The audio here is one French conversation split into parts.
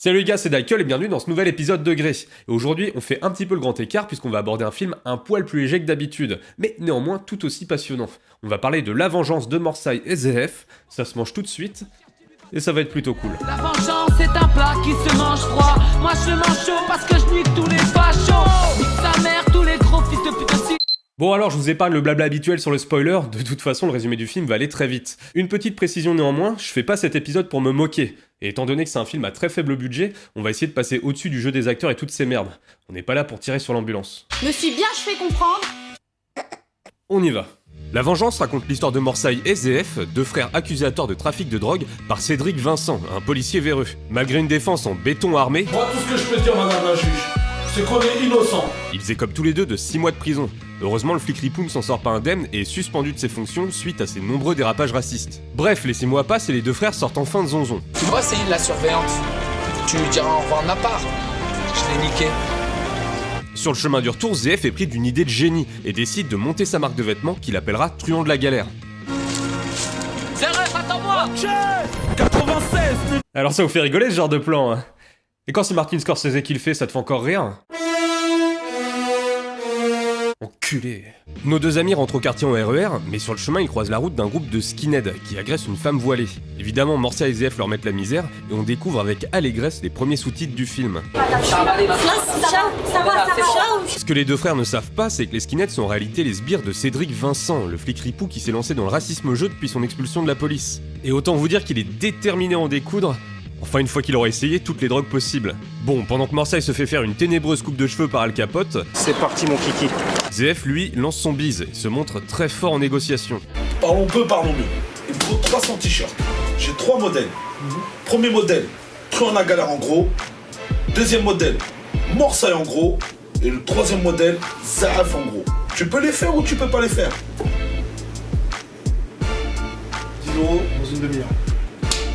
Salut les gars, c'est Daikol et bienvenue dans ce nouvel épisode de Grey. Et aujourd'hui, on fait un petit peu le grand écart puisqu'on va aborder un film un poil plus léger que d'habitude, mais néanmoins tout aussi passionnant. On va parler de La Vengeance de Morsay et ZF, ça se mange tout de suite, et ça va être plutôt cool. La vengeance c'est un plat qui se mange froid. Moi je le mange chaud parce que je nique tous les fachos. Nique sa mère, tous les gros fils de pute aussi. Bon alors, je vous épargne le blabla habituel sur le spoiler, de toute façon le résumé du film va aller très vite. Une petite précision néanmoins, je fais pas cet épisode pour me moquer. Et étant donné que c'est un film à très faible budget, on va essayer de passer au-dessus du jeu des acteurs et toutes ces merdes. On n'est pas là pour tirer sur l'ambulance. Me suis bien fait comprendre. On y va. La Vengeance raconte l'histoire de Morsay et ZF, deux frères accusés à tort de trafic de drogue par Cédric Vincent, un policier véreux. Malgré une défense en béton armé, Moi, tout ce que je peux dire, madame la juge, c'est qu'on est innocent. ils écopent tous les deux de 6 mois de prison. Heureusement, le flic Ripoum s'en sort pas indemne et est suspendu de ses fonctions suite à ses nombreux dérapages racistes. Bref, les 6 mois passent et les deux frères sortent enfin de zonzon. Tu vois, c'est la surveillante. Tu lui diras au revoir de ma part. Je l'ai niqué. Sur le chemin du retour, ZF est pris d'une idée de génie et décide de monter sa marque de vêtements qu'il appellera Truand de la Galère. ZF, attends-moi. 96. Alors ça vous fait rigoler ce genre de plan, hein? Et quand c'est Martin Scorsese qui le fait, ça te fait encore rire? Enculé. Nos deux amis rentrent au quartier en RER, mais sur le chemin ils croisent la route d'un groupe de skinheads qui agressent une femme voilée. Évidemment, Morsay et ZF leur mettent la misère, et on découvre avec allégresse les premiers sous-titres du film. Ça va. Ce que les deux frères ne savent pas, c'est que les skinheads sont en réalité les sbires de Cédric Vincent, le flic ripou qui s'est lancé dans le racisme jeu depuis son expulsion de la police. Et autant vous dire qu'il est déterminé à en découdre, enfin une fois qu'il aura essayé toutes les drogues possibles. Bon, pendant que Morsay se fait faire une ténébreuse coupe de cheveux par Al Capote, C'est parti mon kiki. ZF lui lance son bise et se montre très fort en négociation. Parlons peu, parlons mieux. Il me faut 300 t-shirts. J'ai 3 modèles. Premier modèle, Truand de la Galère en gros. Deuxième modèle, Morsay en gros. Et le troisième modèle, ZF en gros. Tu peux les faire ou tu peux pas les faire? 10 € dans une demi-heure.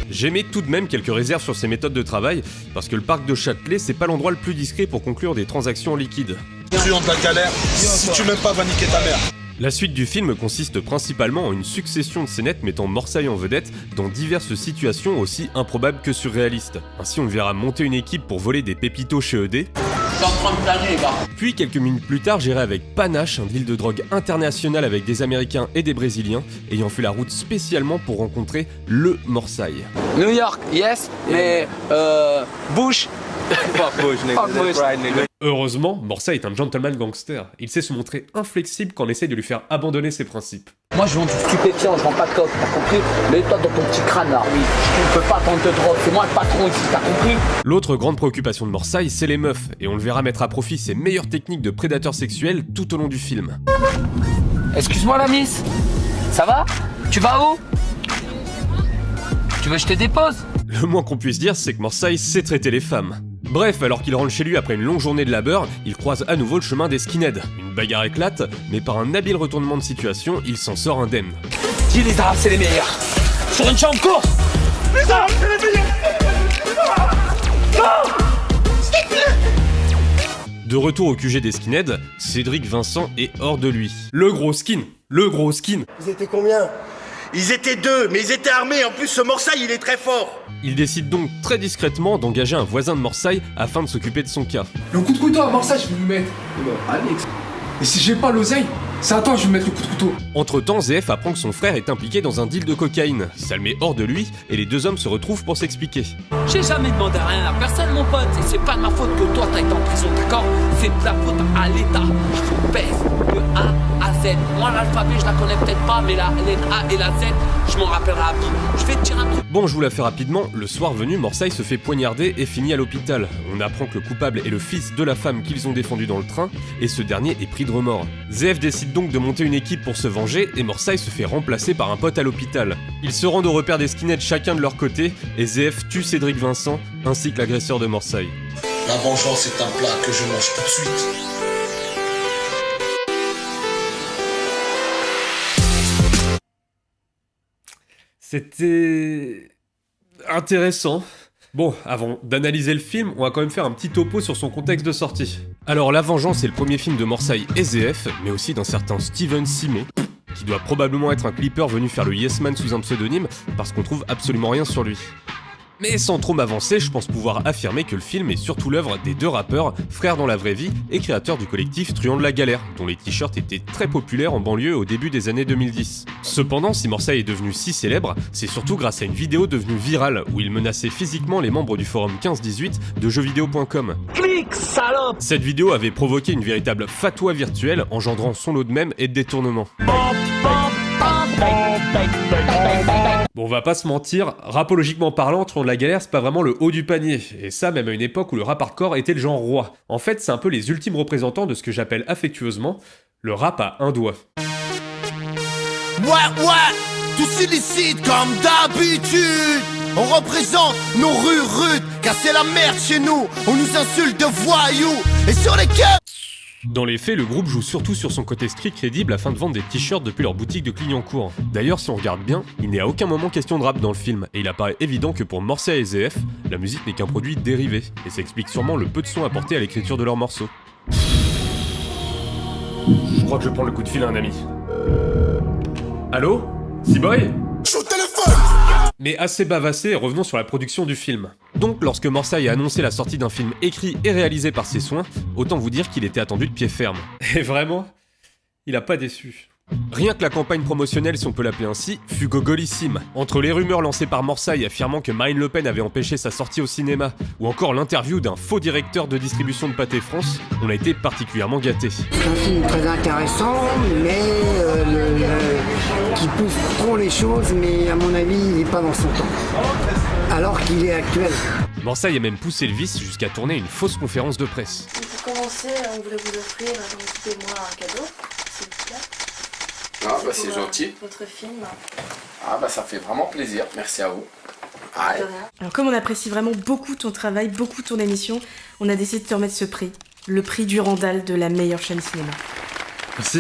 J'émets tout de même quelques réserves sur ses méthodes de travail, parce que le parc de Châtelet c'est pas l'endroit le plus discret pour conclure des transactions en liquide. Truand de la Galère, si tu m'aimes pas, va niquer ta mère. La suite du film consiste principalement en une succession de scénettes mettant Morsay en vedette dans diverses situations aussi improbables que surréalistes. Ainsi on le verra monter une équipe pour voler des pépitos chez ED, Je suis en train de planer, les gars. puis quelques minutes plus tard gérer avec panache un deal de drogue international avec des Américains et des Brésiliens, ayant fait la route spécialement pour rencontrer le Morsay. New York, yes, mais Bush. Fuck Bush. Heureusement, Morsay est un gentleman gangster. Il sait se montrer inflexible quand on essaie de lui faire abandonner ses principes. Moi, je vends du stupéfiant, je vends pas de coke, t'as compris? Mets-toi dans ton petit crâne là. Oui, tu ne peux pas vendre de drogue, c'est moi le patron ici, t'as compris? L'autre grande préoccupation de Morsay, c'est les meufs, et on le verra mettre à profit ses meilleures techniques de prédateur sexuel tout au long du film. Excuse-moi la miss. Ça va? Tu vas où? Tu veux que je te dépose? Le moins qu'on puisse dire, c'est que Morsay sait traiter les femmes. Bref, alors qu'il rentre chez lui après une longue journée de labeur, il croise à nouveau le chemin des skinheads. Une bagarre éclate, mais par un habile retournement de situation, il s'en sort indemne. Dis les arabes, c'est les meilleurs. Sur une chambre course. De retour au QG des skinheads, Cédric Vincent est hors de lui. Le gros skin. Ils étaient combien? Ils étaient 2, mais ils étaient armés. En plus, ce Morsay, il est très fort. Il décide donc très discrètement d'engager un voisin de Morsay afin de s'occuper de son cas. Le coup de couteau à Morsay, je vais lui mettre. Et si j'ai pas l'oseille, c'est à toi que je vais mettre le coup de couteau. Entre-temps, ZF apprend que son frère est impliqué dans un deal de cocaïne. Ça le met hors de lui, et les deux hommes se retrouvent pour s'expliquer. J'ai jamais demandé rien à personne, mon pote. Et c'est pas de ma faute que toi t'as été en prison, d'accord? C'est de la faute à l'État. Je vous pèse de A à Z. Moi, l'alphabet, je la connais peut-être pas, mais la A et la Z, je m'en rappellerai à vie. Je vais te dire un truc. Bon, je vous la fais rapidement, le soir venu, Morsay se fait poignarder et finit à l'hôpital. On apprend que le coupable est le fils de la femme qu'ils ont défendu dans le train, et ce dernier est pris de remords. ZF décide donc de monter une équipe pour se venger, et Morsay se fait remplacer par un pote à l'hôpital. Ils se rendent au repère des skinheads chacun de leur côté, et ZF tue Cédric Vincent, ainsi que l'agresseur de Morsay. La vengeance est un plat que je mange tout de suite. C'était intéressant. Bon, avant d'analyser le film, on va quand même faire un petit topo sur son contexte de sortie. Alors, La Vengeance est le premier film de Morsay et ZF, mais aussi d'un certain Steven Simon, qui doit probablement être un clipper venu faire le Yes Man sous un pseudonyme, parce qu'on trouve absolument rien sur lui. Mais sans trop m'avancer, je pense pouvoir affirmer que le film est surtout l'œuvre des deux rappeurs, frères dans la vraie vie et créateurs du collectif Truand de la Galère, dont les t-shirts étaient très populaires en banlieue au début des années 2010. Cependant, si Morsaille est devenu si célèbre, c'est surtout grâce à une vidéo devenue virale où il menaçait physiquement les membres du forum 1518 de jeuxvideo.com. Clique, salope! Cette vidéo avait provoqué une véritable fatwa virtuelle, engendrant son lot de mèmes et de détournements. Bon, on va pas se mentir, rapologiquement parlant, Truand de la Galère, c'est pas vraiment le haut du panier, et ça même à une époque où le rap hardcore était le genre roi. En fait, c'est un peu les ultimes représentants de ce que j'appelle affectueusement le rap à un doigt. Ouais, tous illicites comme d'habitude. On représente nos rues rudes, car c'est la merde chez nous. On nous insulte de voyous, et sur les quais. Dans les faits, le groupe joue surtout sur son côté street crédible afin de vendre des t-shirts depuis leur boutique de Clignancourt. D'ailleurs, si on regarde bien, il n'est à aucun moment question de rap dans le film, et il apparaît évident que pour Morsaille et ZF, la musique n'est qu'un produit dérivé, et ça explique sûrement le peu de son apporté à l'écriture de leurs morceaux. Je crois que je prends le coup de fil à un ami. Allô? C-Boy? Je suis au téléphone. Mais assez bavassé, revenons sur la production du film. Donc, lorsque Morsaille a annoncé la sortie d'un film écrit et réalisé par ses soins, autant vous dire qu'il était attendu de pied ferme. Et vraiment, il a pas déçu. Rien que la campagne promotionnelle, si on peut l'appeler ainsi, fut gogolissime. Entre les rumeurs lancées par Morsaille affirmant que Marine Le Pen avait empêché sa sortie au cinéma, ou encore l'interview d'un faux directeur de distribution de Pathé France, on a été particulièrement gâtés. C'est un film très intéressant, mais qui pousse trop les choses, mais à mon avis, il n'est pas dans son temps. Alors qu'il est actuel. Morsaille a même poussé le vice jusqu'à tourner une fausse conférence de presse. Pour commencer, on voulait vous offrir, moi, un cadeau, s'il vous plaît. Ah bah c'est gentil. Votre film. Ah bah ça fait vraiment plaisir, merci à vous. Ah, de rien. Alors comme on apprécie vraiment beaucoup ton travail, beaucoup ton émission, on a décidé de te remettre ce prix. Le prix du Randall de la meilleure chaîne cinéma. Merci.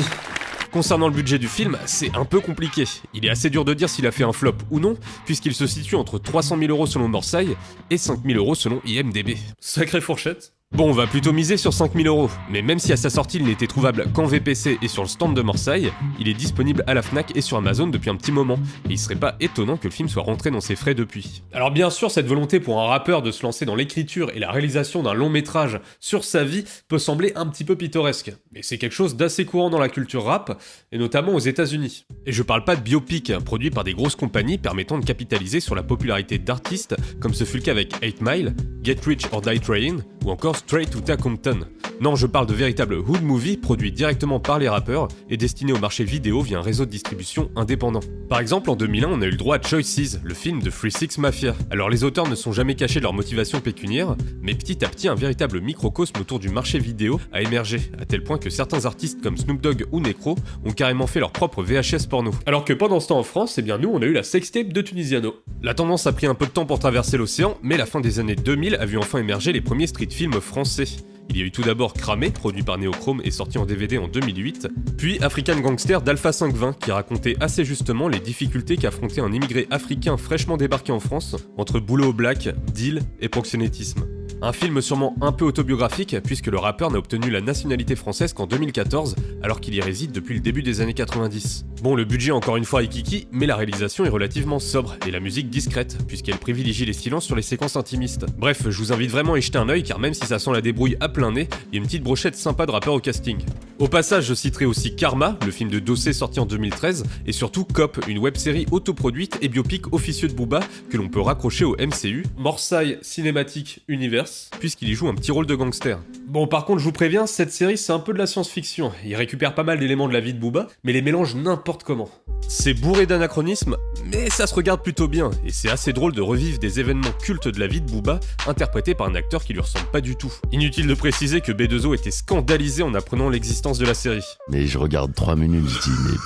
Concernant le budget du film, c'est un peu compliqué. Il est assez dur de dire s'il a fait un flop ou non, puisqu'il se situe entre 300 000 € selon Morsaille et 5 000 € selon IMDb. Sacrée fourchette. Bon, on va plutôt miser sur 5 000 €, mais même si à sa sortie il n'était trouvable qu'en VPC et sur le stand de Morsaille, il est disponible à la Fnac et sur Amazon depuis un petit moment, et il serait pas étonnant que le film soit rentré dans ses frais depuis. Alors bien sûr, cette volonté pour un rappeur de se lancer dans l'écriture et la réalisation d'un long métrage sur sa vie peut sembler un petit peu pittoresque, mais c'est quelque chose d'assez courant dans la culture rap, et notamment aux États-Unis. Et je parle pas de biopic produits par des grosses compagnies permettant de capitaliser sur la popularité d'artistes, comme ce fut le cas avec 8 Mile, Get Rich or Die Trying, ou encore Straight Outta Compton. Non, je parle de véritables hood movies produits directement par les rappeurs et destinés au marché vidéo via un réseau de distribution indépendant. Par exemple, en 2001, on a eu le droit à Choices, le film de 3 6 Mafia. Alors les auteurs ne sont jamais cachés de leur motivation pécuniaire, mais petit à petit, un véritable microcosme autour du marché vidéo a émergé, à tel point que certains artistes comme Snoop Dogg ou Necro ont carrément fait leur propre VHS porno. Alors que pendant ce temps en France, eh bien nous, on a eu la sextape de Tunisiano. La tendance a pris un peu de temps pour traverser l'océan, mais la fin des années 2000 a vu enfin émerger les premiers street films français. Il y a eu tout d'abord Cramé, produit par Neochrome et sorti en DVD en 2008, puis African Gangster d'Alpha 520, qui racontait assez justement les difficultés qu'affrontait un immigré africain fraîchement débarqué en France, entre boulot au black, deal et proxénétisme. Un film sûrement un peu autobiographique, puisque le rappeur n'a obtenu la nationalité française qu'en 2014, alors qu'il y réside depuis le début des années 90. Bon, le budget encore une fois est kiki, mais la réalisation est relativement sobre, et la musique discrète, puisqu'elle privilégie les silences sur les séquences intimistes. Bref, je vous invite vraiment à y jeter un œil, car même si ça sent la débrouille à plein nez, il y a une petite brochette sympa de rappeurs au casting. Au passage, je citerai aussi Karma, le film de Dossé sorti en 2013, et surtout Cop, une web-série autoproduite et biopic officieux de Booba, que l'on peut raccrocher au MCU, Morsaille Cinematic Universe, puisqu'il y joue un petit rôle de gangster. Bon, par contre, je vous préviens, cette série c'est un peu de la science-fiction. Il récupère pas mal d'éléments de la vie de Booba, mais les mélange n'importe comment. C'est bourré d'anachronismes, mais ça se regarde plutôt bien, et c'est assez drôle de revivre des événements cultes de la vie de Booba, interprétés par un acteur qui lui ressemble pas du tout. Inutile de préciser que B2O était scandalisé en apprenant l'existence de la série. Mais je regarde 3 minutes, je dis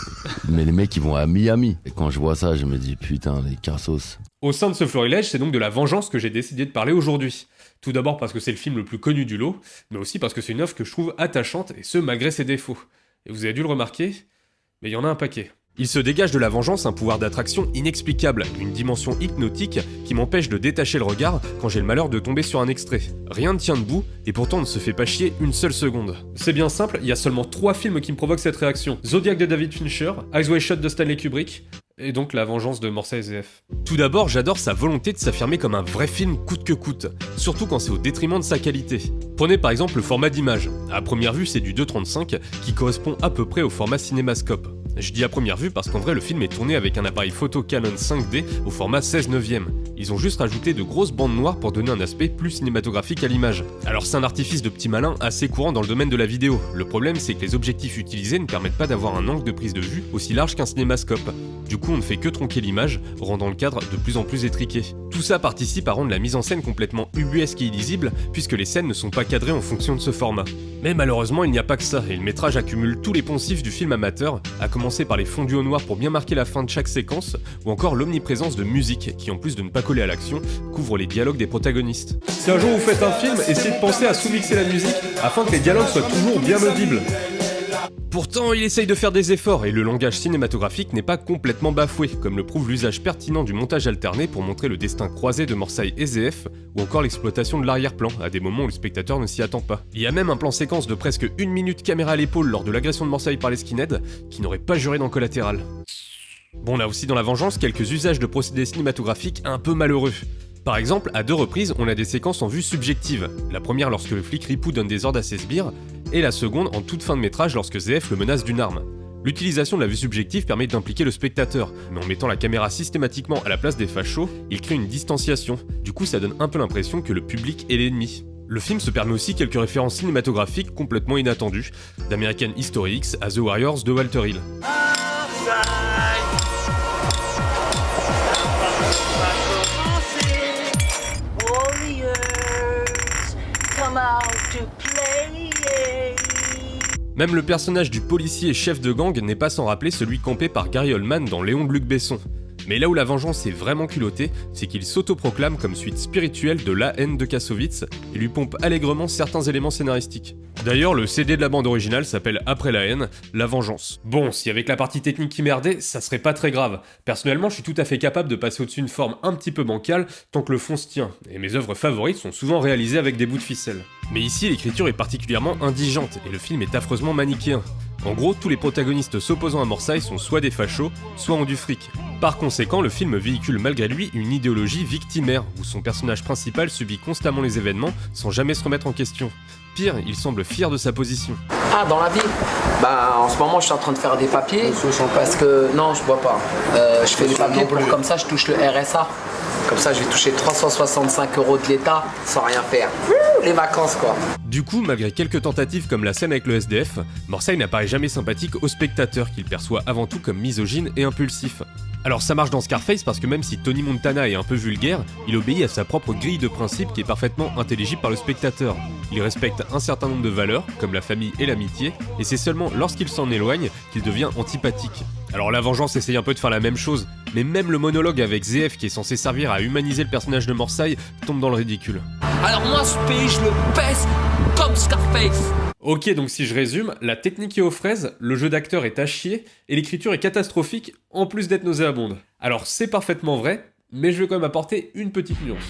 mais les mecs ils vont à Miami. Et quand je vois ça, je me dis putain, les cassos. Au sein de ce florilège, c'est donc de La Vengeance que j'ai décidé de parler aujourd'hui. Tout d'abord parce que c'est le film le plus connu du lot, mais aussi parce que c'est une œuvre que je trouve attachante, et ce malgré ses défauts. Et vous avez dû le remarquer, mais il y en a un paquet. Il se dégage de La Vengeance un pouvoir d'attraction inexplicable, une dimension hypnotique qui m'empêche de détacher le regard quand j'ai le malheur de tomber sur un extrait. Rien ne tient debout, et pourtant on ne se fait pas chier une seule seconde. C'est bien simple, il y a seulement 3 films qui me provoquent cette réaction. Zodiac de David Fincher, Eyes Wide Shut de Stanley Kubrick, et donc la vengeance de Morsa et ZF. Tout d'abord, j'adore sa volonté de s'affirmer comme un vrai film coûte que coûte, surtout quand c'est au détriment de sa qualité. Prenez par exemple le format d'image. À première vue, c'est du 2.35 qui correspond à peu près au format CinemaScope. Je dis à première vue parce qu'en vrai le film est tourné avec un appareil photo Canon 5D au format 16/9. Ils ont juste rajouté de grosses bandes noires pour donner un aspect plus cinématographique à l'image. Alors c'est un artifice de petit malin assez courant dans le domaine de la vidéo. Le problème c'est que les objectifs utilisés ne permettent pas d'avoir un angle de prise de vue aussi large qu'un cinémascope. Du coup on ne fait que tronquer l'image, rendant le cadre de plus en plus étriqué. Tout ça participe à rendre la mise en scène complètement ubuesque et illisible puisque les scènes ne sont pas cadrées en fonction de ce format. Mais malheureusement il n'y a pas que ça, et le métrage accumule tous les poncifs du film amateur, à commencer par les fondus au noir pour bien marquer la fin de chaque séquence, ou encore l'omniprésence de musique qui en plus de ne pas coller à l'action, couvre les dialogues des protagonistes. Si un jour vous faites un film, essayez de penser à sous-mixer la musique afin que les dialogues soient toujours bien audibles. Pourtant, il essaye de faire des efforts et le langage cinématographique n'est pas complètement bafoué, comme le prouve l'usage pertinent du montage alterné pour montrer le destin croisé de Morsaï et ZF, ou encore l'exploitation de l'arrière-plan, à des moments où le spectateur ne s'y attend pas. Il y a même un plan séquence de presque 1 minute caméra à l'épaule lors de l'agression de Morsaï par les skinheads, qui n'aurait pas juré dans Collatéral. Bon, on a aussi dans La Vengeance quelques usages de procédés cinématographiques un peu malheureux. Par exemple, à 2 reprises, on a des séquences en vue subjective. La première lorsque le flic Ripou donne des ordres à ses sbires, et la seconde en toute fin de métrage lorsque ZF le menace d'une arme. L'utilisation de la vue subjective permet d'impliquer le spectateur, mais en mettant la caméra systématiquement à la place des fachos, il crée une distanciation. Du coup, ça donne un peu l'impression que le public est l'ennemi. Le film se permet aussi quelques références cinématographiques complètement inattendues, d'American History X à The Warriors de Walter Hill. Même le personnage du policier chef de gang n'est pas sans rappeler celui campé par Gary Oldman dans Léon de Luc Besson. Mais là où La Vengeance est vraiment culottée, c'est qu'il s'autoproclame comme suite spirituelle de La Haine de Kassovitz et lui pompe allègrement certains éléments scénaristiques. D'ailleurs, le CD de la bande originale s'appelle Après la haine, La Vengeance. Bon, si avec la partie technique qui merdait, ça serait pas très grave. Personnellement, je suis tout à fait capable de passer au-dessus d'une forme un petit peu bancale tant que le fond se tient, et mes œuvres favorites sont souvent réalisées avec des bouts de ficelle. Mais ici, l'écriture est particulièrement indigente, et le film est affreusement manichéen. En gros, tous les protagonistes s'opposant à Morsaï sont soit des fachos, soit ont du fric. Par conséquent, le film véhicule malgré lui une idéologie victimaire, où son personnage principal subit constamment les événements sans jamais se remettre en question. Pire, il semble fier de sa position. Ah, dans la vie? Bah, en ce moment, je suis en train de faire des papiers, parce que... Non, je bois pas. Je fais des papiers pour comme ça, je touche le RSA. Comme ça, je vais toucher 365 € de l'État sans rien faire. Les vacances, quoi. Du coup, malgré quelques tentatives comme la scène avec le SDF, Morsaï n'apparaît jamais sympathique au spectateur qu'il perçoit avant tout comme misogyne et impulsif. Alors ça marche dans Scarface parce que même si Tony Montana est un peu vulgaire, il obéit à sa propre grille de principes qui est parfaitement intelligible par le spectateur. Il respecte un certain nombre de valeurs, comme la famille et l'amitié, et c'est seulement lorsqu'il s'en éloigne qu'il devient antipathique. Alors La Vengeance essaye un peu de faire la même chose, mais même le monologue avec ZF qui est censé servir à humaniser le personnage de Morsaï tombe dans le ridicule. Alors moi ce pays je le pèse comme Scarface. Ok, donc si je résume, la technique est aux fraises, le jeu d'acteur est à chier, et l'écriture est catastrophique, en plus d'être nauséabonde. Alors c'est parfaitement vrai, mais je vais quand même apporter une petite nuance.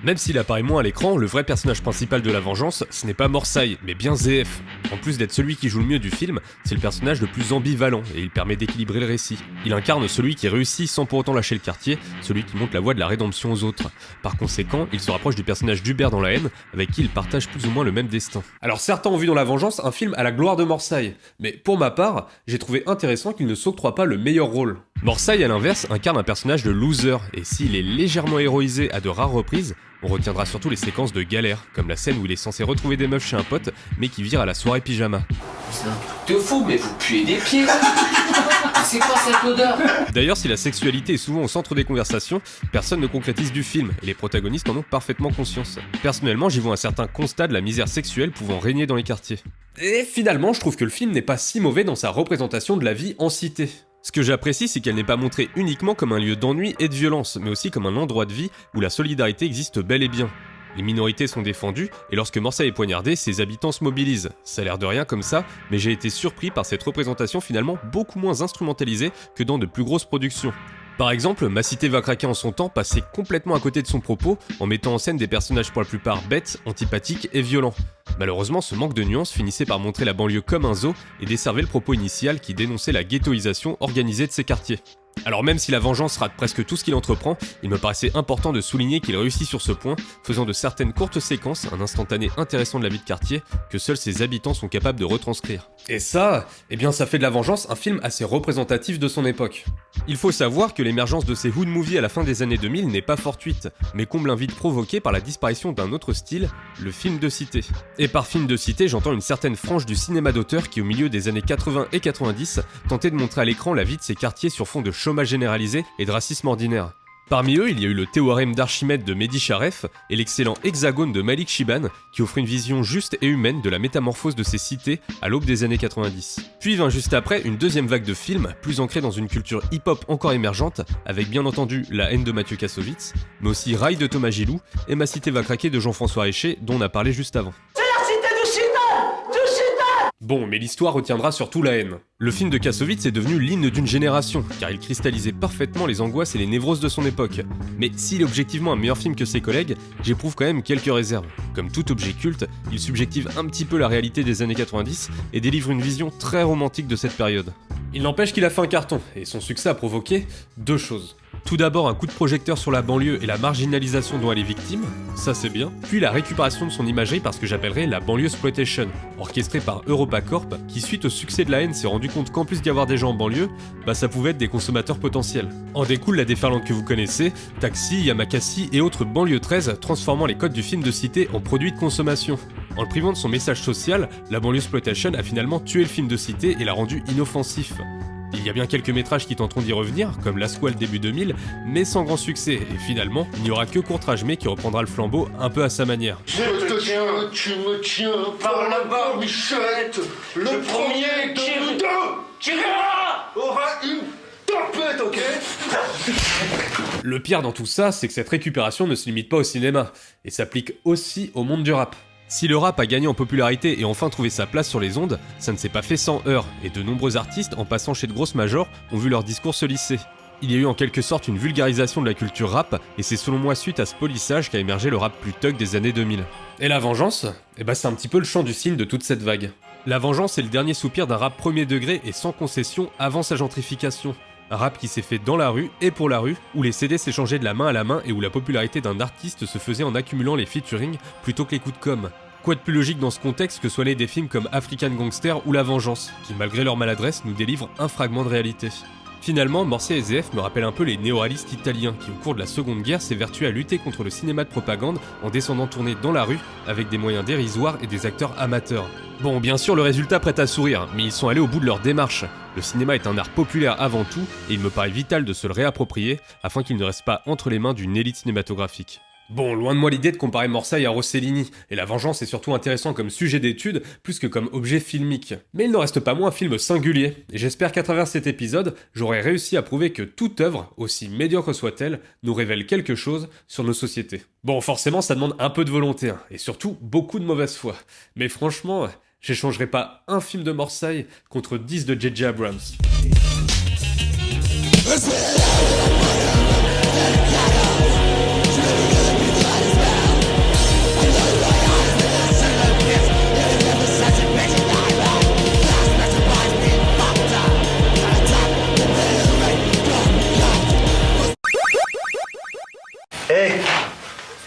Même s'il apparaît moins à l'écran, le vrai personnage principal de La Vengeance, ce n'est pas Morsaï, mais bien ZF. En plus d'être celui qui joue le mieux du film, c'est le personnage le plus ambivalent, et il permet d'équilibrer le récit. Il incarne celui qui réussit sans pour autant lâcher le quartier, celui qui montre la voie de la rédemption aux autres. Par conséquent, il se rapproche du personnage d'Hubert dans La Haine, avec qui il partage plus ou moins le même destin. Alors certains ont vu dans La Vengeance un film à la gloire de Morsaï, mais pour ma part, j'ai trouvé intéressant qu'il ne s'octroie pas le meilleur rôle. Morsaï, à l'inverse, incarne un personnage de loser, et s'il est légèrement héroïsé à de rares reprises, on retiendra surtout les séquences de galère, comme la scène où il est censé retrouver des meufs chez un pote, mais qui vire à la soirée pyjama. C'est un truc de fou, mais vous puez des pieds. C'est quoi cette odeur? D'ailleurs, si la sexualité est souvent au centre des conversations, personne ne concrétise du film, et les protagonistes en ont parfaitement conscience. Personnellement, j'y vois un certain constat de la misère sexuelle pouvant régner dans les quartiers. Et finalement, je trouve que le film n'est pas si mauvais dans sa représentation de la vie en cité. Ce que j'apprécie, c'est qu'elle n'est pas montrée uniquement comme un lieu d'ennui et de violence, mais aussi comme un endroit de vie où la solidarité existe bel et bien. Les minorités sont défendues, et lorsque Morsaï est poignardé, ses habitants se mobilisent. Ça a l'air de rien comme ça, mais j'ai été surpris par cette représentation finalement beaucoup moins instrumentalisée que dans de plus grosses productions. Par exemple, Ma cité va craquer en son temps passait complètement à côté de son propos en mettant en scène des personnages pour la plupart bêtes, antipathiques et violents. Malheureusement, ce manque de nuances finissait par montrer la banlieue comme un zoo et desservait le propos initial qui dénonçait la ghettoisation organisée de ces quartiers. Alors même si La Vengeance rate presque tout ce qu'il entreprend, il me paraissait important de souligner qu'il réussit sur ce point, faisant de certaines courtes séquences un instantané intéressant de la vie de quartier que seuls ses habitants sont capables de retranscrire. Et ça, eh bien ça fait de La Vengeance un film assez représentatif de son époque. Il faut savoir que l'émergence de ces hood movies à la fin des années 2000 n'est pas fortuite, mais comble un vide provoqué par la disparition d'un autre style, le film de cité. Et par film de cité, j'entends une certaine frange du cinéma d'auteur qui au milieu des années 80 et 90 tentait de montrer à l'écran la vie de ces quartiers sur fond de chômage généralisé et de racisme ordinaire. Parmi eux, il y a eu le Théorème d'Archimède de Mehdi Charef et l'excellent Hexagone de Malik Shiban qui offre une vision juste et humaine de la métamorphose de ces cités à l'aube des années 90. Puis vint juste après une deuxième vague de films, plus ancrée dans une culture hip-hop encore émergente, avec bien entendu La haine de Mathieu Kassovitz, mais aussi Rail de Thomas Gilou et Ma cité va craquer de Jean-François Richer dont on a parlé juste avant. Bon, mais l'histoire retiendra surtout la haine. Le film de Kassovitz est devenu l'hymne d'une génération, car il cristallisait parfaitement les angoisses et les névroses de son époque. Mais s'il est objectivement un meilleur film que ses collègues, j'éprouve quand même quelques réserves. Comme tout objet culte, il subjective un petit peu la réalité des années 90 et délivre une vision très romantique de cette période. Il n'empêche qu'il a fait un carton, et son succès a provoqué deux choses. Tout d'abord un coup de projecteur sur la banlieue et la marginalisation dont elle est victime, ça c'est bien, puis la récupération de son imagerie par ce que j'appellerais la banlieue exploitation, orchestrée par EuropaCorp, qui suite au succès de la haine s'est rendu compte qu'en plus d'y avoir des gens en banlieue, ça pouvait être des consommateurs potentiels. En découle la déferlante que vous connaissez, Taxi, Yamakasi et autres banlieues 13 transformant les codes du film de cité en produits de consommation. En le privant de son message social, la banlieue exploitation a finalement tué le film de cité et l'a rendu inoffensif. Il y a bien quelques métrages qui tenteront d'y revenir, comme La Squale début 2000, mais sans grand succès, et finalement, il n'y aura que Courtrage May qui reprendra le flambeau un peu à sa manière. Tu me tiens par la barbichette, le premier de nous deux aura une tempête, ok? Le pire dans tout ça, c'est que cette récupération ne se limite pas au cinéma, et s'applique aussi au monde du rap. Si le rap a gagné en popularité et enfin trouvé sa place sur les ondes, ça ne s'est pas fait sans heurts, et de nombreux artistes, en passant chez de grosses majors, ont vu leur discours se lisser. Il y a eu en quelque sorte une vulgarisation de la culture rap, et c'est selon moi suite à ce polissage qu'a émergé le rap plus thug des années 2000. Et La Vengeance, c'est un petit peu le chant du cygne de toute cette vague. La Vengeance est le dernier soupir d'un rap premier degré et sans concession avant sa gentrification. Un rap qui s'est fait dans la rue et pour la rue, où les CD s'échangeaient de la main à la main et où la popularité d'un artiste se faisait en accumulant les featuring plutôt que les coups de com'. Quoi de plus logique dans ce contexte que soient nés des films comme African Gangster ou La Vengeance, qui malgré leur maladresse nous délivrent un fragment de réalité. Finalement, Morset et ZF me rappellent un peu les néo-réalistes italiens qui au cours de la Seconde Guerre s'évertuaient à lutter contre le cinéma de propagande en descendant tourner dans la rue avec des moyens dérisoires et des acteurs amateurs. Bon, bien sûr, le résultat prête à sourire, mais ils sont allés au bout de leur démarche. Le cinéma est un art populaire avant tout, et il me paraît vital de se le réapproprier afin qu'il ne reste pas entre les mains d'une élite cinématographique. Bon, loin de moi l'idée de comparer Morsaï à Rossellini, et La Vengeance est surtout intéressant comme sujet d'étude, plus que comme objet filmique. Mais il n'en reste pas moins un film singulier, et j'espère qu'à travers cet épisode, j'aurai réussi à prouver que toute œuvre, aussi médiocre soit-elle, nous révèle quelque chose sur nos sociétés. Bon, forcément ça demande un peu de volonté, et surtout beaucoup de mauvaise foi. Mais franchement, j'échangerai pas un film de Morsaï contre 10 de J.J. Abrams. Hey,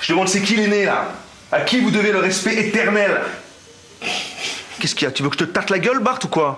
je demande c'est qui l'aîné là? À qui vous devez le respect éternel? Qu'est-ce qu'il y a? Tu veux que je te tarte la gueule, Bart, ou quoi?